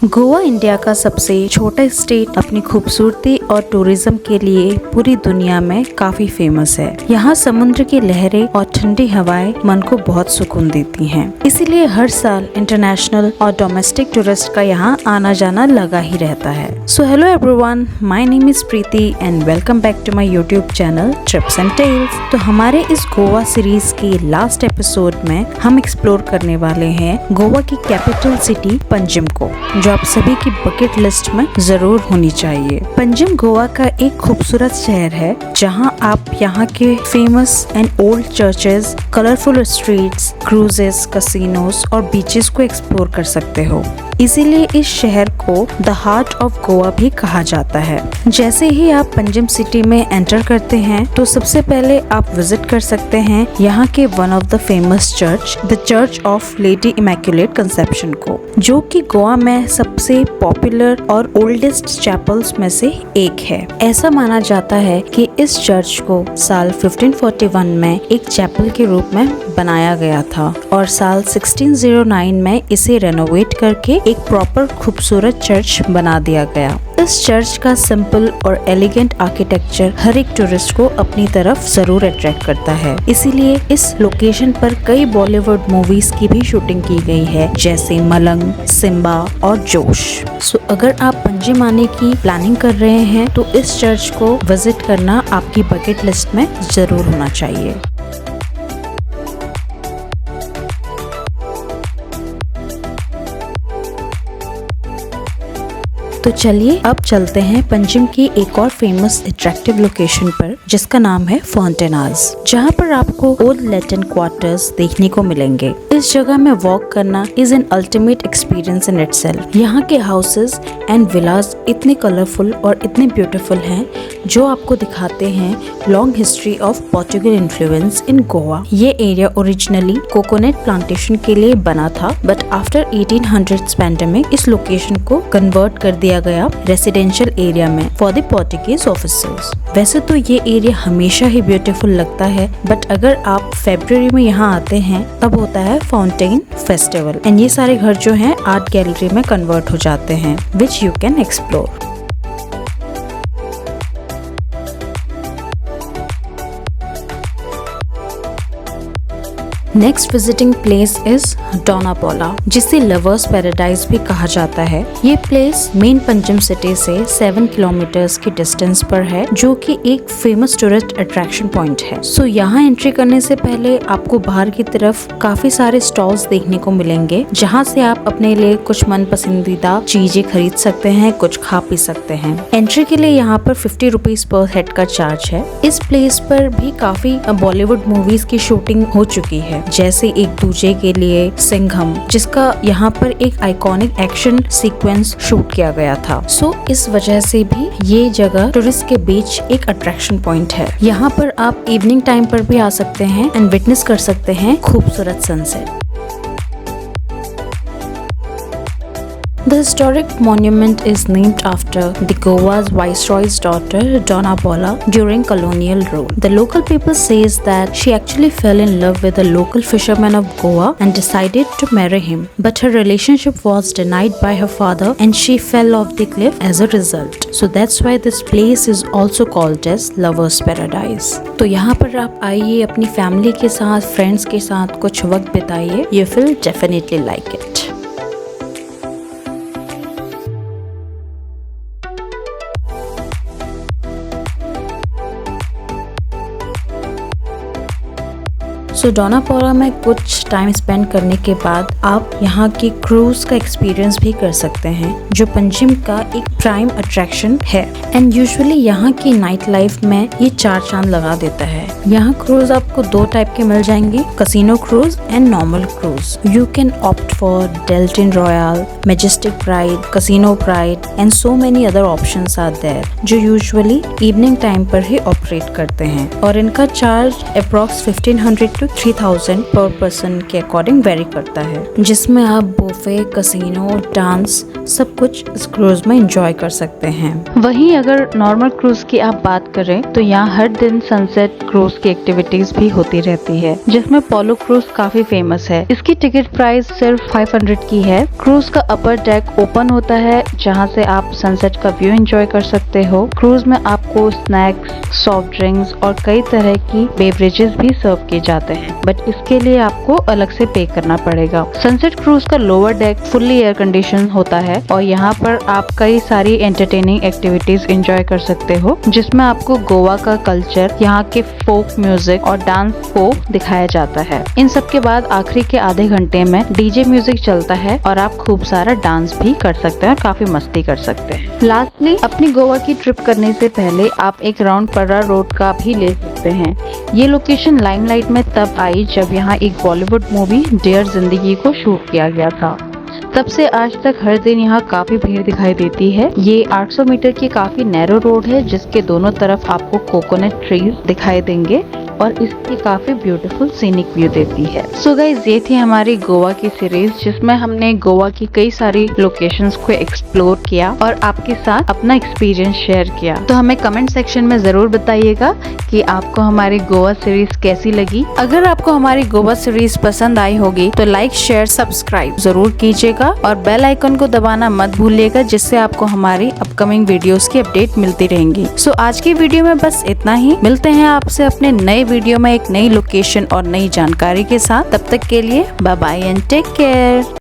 Goa India का सबसे छोटा स्टेट अपनी खूबसूरती और टूरिज्म के लिए पूरी दुनिया में काफी फेमस है। यहाँ समुद्र की लहरें और ठंडी हवाएं मन को बहुत सुकून देती हैं। इसीलिए हर साल इंटरनेशनल और डोमेस्टिक टूरिस्ट का यहाँ आना जाना लगा ही रहता है। So hello everyone, my name is Preeti and welcome back to my YouTube channel trips and tales. तो हमारे इस गोवा सीरीज के लास्ट एपिसोड में हम एक्सप्लोर करने वाले हैं गोवा की कैपिटल सिटी पंजिम को, जो आप सभी की बकेट लिस्ट में जरूर होनी चाहिए। पंजिम गोवा का एक खूबसूरत शहर है जहां आप यहाँ के famous and old churches, colourful streets, cruises, casinos और बीचेस को एक्सप्लोर कर सकते हो। इसीलिए इस शहर को द हार्ट ऑफ गोवा भी कहा जाता है। जैसे ही आप पंजिम सिटी में एंटर करते हैं तो सबसे पहले आप विजिट कर सकते हैं यहाँ के one of the famous church, the church of lady immaculate conception को, जो कि गोवा में सबसे पॉपुलर और ओल्डेस्ट चैपल्स में से एक है। ऐसा माना जाता है कि इस चर्च को साल 1541 में एक चैपल के रूप में बनाया गया था और साल 1609 में इसे रेनोवेट करके एक प्रॉपर खूबसूरत चर्च बना दिया गया। इस चर्च का सिंपल और एलिगेंट आर्किटेक्चर हर एक टूरिस्ट को अपनी तरफ जरूर अट्रैक्ट करता है। इसीलिए इस लोकेशन पर कई बॉलीवुड मूवीज की भी शूटिंग की गई है, जैसे मलंग, सिम्बा और जोश। सो अगर आप पंजिम आने की प्लानिंग कर रहे हैं तो इस चर्च को विजिट करना आपकी बकेट लिस्ट में जरूर होना चाहिए। तो चलिए अब चलते हैं पंजिम की एक और फेमस अट्रैक्टिव लोकेशन पर, जिसका नाम है फॉन्टेनाज, जहाँ पर आपको ओल्ड लैटिन क्वार्टर्स देखने को मिलेंगे। इस जगह में वॉक करना is an ultimate experience in itself. यहाँ के हाउसेस एंड विलास इतने कलरफुल और इतने ब्यूटीफुल हैं, जो आपको दिखाते हैं long history of Portugal influence इन गोवा। ये एरिया ओरिजिनली कोकोनट प्लांटेशन के लिए बना था, बट आफ्टर 1800s पैंडेमिक इस लोकेशन को कन्वर्ट कर दिया गया रेसिडेंशियल एरिया में फॉर द पोर्टुगीज ऑफिसर्स। वैसे तो ये एरिया हमेशा ही ब्यूटीफुल लगता है, बट अगर आप फरवरी में यहाँ आते हैं तब होता है फाउंटेन फेस्टिवल एंड ये सारे घर जो हैं आर्ट गैलरी में कन्वर्ट हो जाते हैं, which you can explore. Next visiting place is Dona Paula, जिसे लवर्स पैराडाइज भी कहा जाता है। ये प्लेस मेन पंजिम सिटी से 7 किलोमीटर्स की डिस्टेंस पर है, जो कि एक फेमस टूरिस्ट अट्रैक्शन पॉइंट है। सो यहाँ एंट्री करने से पहले आपको बाहर की तरफ काफी सारे स्टॉल्स देखने को मिलेंगे, जहाँ से आप अपने लिए कुछ मन पसंदीदा चीजें खरीद सकते हैं, कुछ खा पी सकते हैं। एंट्री के लिए यहाँ पर 50 रुपीज पर हेड का चार्ज है। इस प्लेस पर भी काफी बॉलीवुड मूवीज की शूटिंग हो चुकी है, जैसे एक दूजे के लिए सिंघम, जिसका यहाँ पर एक आइकॉनिक एक्शन सीक्वेंस शूट किया गया था। सो इस वजह से भी ये जगह टूरिस्ट के बीच एक अट्रैक्शन पॉइंट है। यहाँ पर आप इवनिंग टाइम पर भी आ सकते हैं एंड विटनेस कर सकते हैं खूबसूरत sunset. The historic monument is named after the Goa's viceroy's daughter, Donna Paula, during colonial rule. The local people says that she actually fell in love with a local fisherman of Goa and decided to marry him. But her relationship was denied by her father and she fell off the cliff as a result. So that's why this place is also called as Lover's Paradise. तो यहाँ पर आप आइए, अपनी family के साथ, friends के साथ कुछ वक्त बिताइए। You will definitely like it. सो डोना पोला में कुछ टाइम स्पेंड करने के बाद आप यहाँ की क्रूज का एक्सपीरियंस भी कर सकते हैं, जो पंजिम का एक प्राइम अट्रैक्शन है। एंड यूजुअली यहाँ की नाइट लाइफ में ये 4 चांद लगा देता है। यहाँ क्रूज आपको 2 टाइप के मिल जाएंगे, casino cruise and normal cruise. You can opt for Deltin Royal, Majestic Pride, Casino Pride and so many other options are there, जो यूजुअली इवनिंग टाइम पर ही ऑपरेट करते हैं और इनका चार्ज अप्रॉक्स 1500 to 3000 पर पर्सन के अकॉर्डिंग वेरी करता है, जिसमें आप बुफे, कैसीनो, डांस सब कुछ इस क्रूज में एंजॉय कर सकते हैं। वहीं अगर नॉर्मल क्रूज की आप बात करें तो यहाँ हर दिन सनसेट क्रूज की एक्टिविटीज भी होती रहती है, जिसमें पोलो क्रूज काफी फेमस है। इसकी टिकट प्राइस सिर्फ 500 की है। क्रूज का अपर डेक ओपन होता है, जहाँ से आप सनसेट का व्यू एंजॉय कर सकते हो। क्रूज में आपको स्नैक्स, सॉफ्ट ड्रिंक्स और कई तरह की बेवरेजेस भी सर्व किए जाते हैं, बट इसके लिए आपको अलग से पे करना पड़ेगा। सनसेट क्रूज का lower deck fully air condition होता है और यहाँ पर आप कई सारी एंटरटेनिंग एक्टिविटीज एंजॉय कर सकते हो, जिसमें आपको गोवा का कल्चर, यहाँ के फोक म्यूजिक और डांस को दिखाया जाता है। इन सब के बाद आखिरी के आधे घंटे में डीजे म्यूजिक चलता है और आप खूब सारा डांस भी कर सकते हैं और काफी मस्ती कर सकते हैं। लास्टली, अपनी गोवा की ट्रिप करने से पहले आप एक राउंड पर्रा रोड का भी ले सकते हैं। ये लोकेशन लाइमलाइट में तब आई जब यहाँ एक बॉलीवुड मूवी डियर जिंदगी को शूट किया गया था। तब से आज तक हर दिन यहाँ काफी भीड़ दिखाई देती है। ये 800 मीटर की काफी नैरो रोड है, जिसके दोनों तरफ आपको कोकोनट ट्रीज दिखाई देंगे और इसकी काफी ब्यूटीफुल सीनिक व्यू देती है। सो गाइस, ये थी हमारी गोवा की सीरीज, जिसमें हमने गोवा की कई सारी लोकेशंस को एक्सप्लोर किया और आपके साथ अपना एक्सपीरियंस शेयर किया। तो हमें कमेंट सेक्शन में जरूर बताइएगा कि आपको हमारी गोवा सीरीज कैसी लगी। अगर आपको हमारी गोवा सीरीज पसंद आई होगी तो लाइक, शेयर, सब्सक्राइब जरूर कीजिएगा और बेल आइकन को दबाना मत भूलिएगा, जिससे आपको हमारी अपकमिंग वीडियोस की अपडेट मिलती रहेंगी। सो आज की वीडियो में बस इतना ही। मिलते हैं आपसे अपने नए वीडियो में एक नई लोकेशन और नई जानकारी के साथ। तब तक के लिए bye bye and take care.